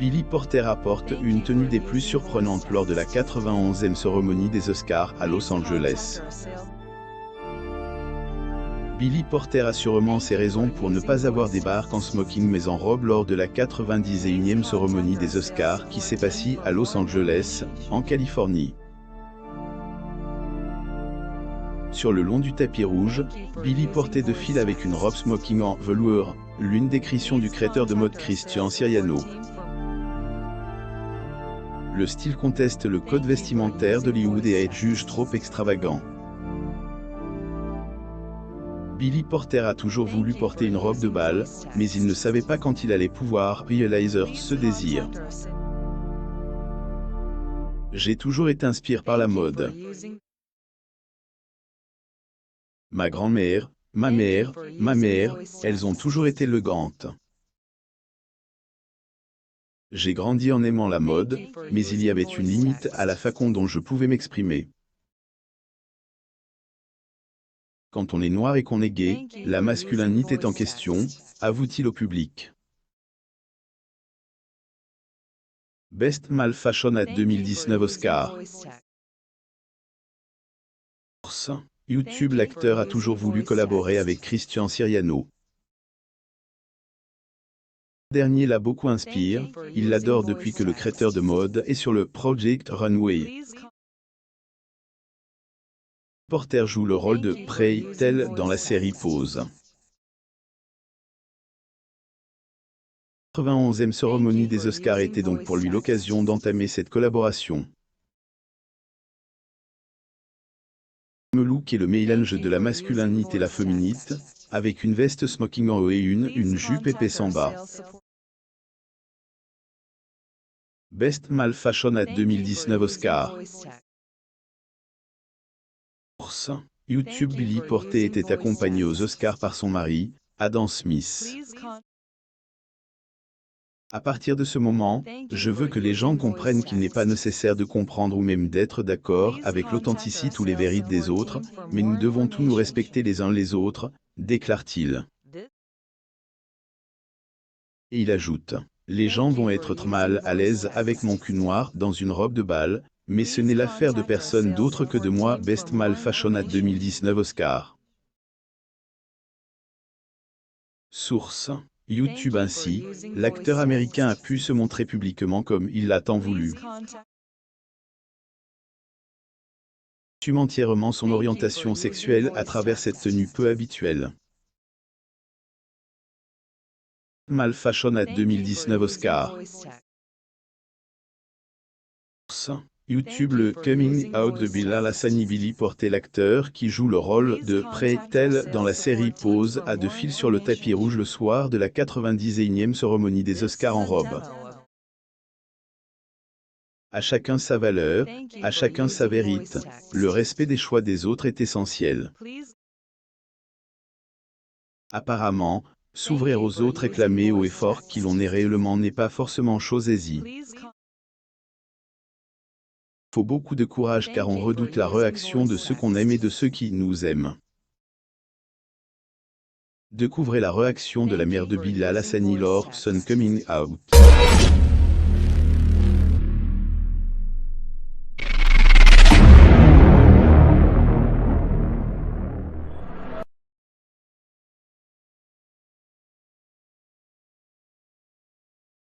Billy Porter apporte une tenue des plus surprenantes lors de la 91e cérémonie des Oscars à Los Angeles. Billy Porter a sûrement ses raisons pour ne pas avoir débarqué en smoking mais en robe lors de la 91e cérémonie des Oscars qui s'est passée à Los Angeles, en Californie. Sur le long du tapis rouge, Billy portait de fil avec une robe smoking en velours, l'une des créations du créateur de mode Christian Siriano. Le style conteste le code vestimentaire d'Hollywood et est jugé trop extravagant. Billy Porter a toujours voulu porter une robe de bal, mais il ne savait pas quand il allait pouvoir réaliser ce désir. J'ai toujours été inspiré par la mode. Ma grand-mère, ma mère, elles ont toujours été élégantes. J'ai grandi en aimant la mode, mais il y avait une limite à la façon dont je pouvais m'exprimer. Quand on est noir et qu'on est gay, la masculinité est en question, avoue-t-il au public. Best Male Fashion at 2019 Oscars. YouTube. L'acteur a toujours voulu collaborer avec Christian Siriano. Ce dernier l'a beaucoup inspiré, il l'adore depuis que le créateur de mode est sur le Project Runway. Porter joue le rôle de Prey tel dans la série Pose. 91e cérémonie des Oscars était donc pour lui l'occasion d'entamer cette collaboration. Le look est le mélange de la masculinité et la féminité, avec une veste smoking en haut et une jupe épaisse en bas. Best Male Fashion at 2019 Oscars. YouTube. Billy Porter était accompagné aux Oscars par son mari, Adam Smith. À partir de ce moment, je veux que les gens comprennent qu'il n'est pas nécessaire de comprendre ou même d'être d'accord avec l'authenticité ou les vérités des autres, mais nous devons tous nous respecter les uns les autres, déclare-t-il. Et il ajoute, les gens vont être mal à l'aise avec mon cul noir dans une robe de bal, mais ce n'est l'affaire de personne d'autre que de moi. Best Male Fashion at 2019 Oscars. Source. YouTube. Ainsi, l'acteur américain a pu se montrer publiquement comme il l'a tant voulu. Assume entièrement son orientation sexuelle à travers cette tenue peu habituelle. Male Fashion at 2019 Oscars. YouTube. Le coming out de Bilal Hassani. Billy Porter, l'acteur qui joue le rôle de Prey tel dans la série Pose, a de fil sur le tapis rouge le soir de la 91e cérémonie des Oscars en robe. À chacun sa valeur, à chacun sa vérité, le respect des choix des autres est essentiel. Apparemment, s'ouvrir aux autres et clamer haut et fort qui l'on est réellement n'est pas forcément chose aisée. Faut beaucoup de courage car on redoute la réaction de ceux qu'on aime et de ceux qui nous aiment. Découvrez la réaction de la mère de Bilal Hassani lors son coming out.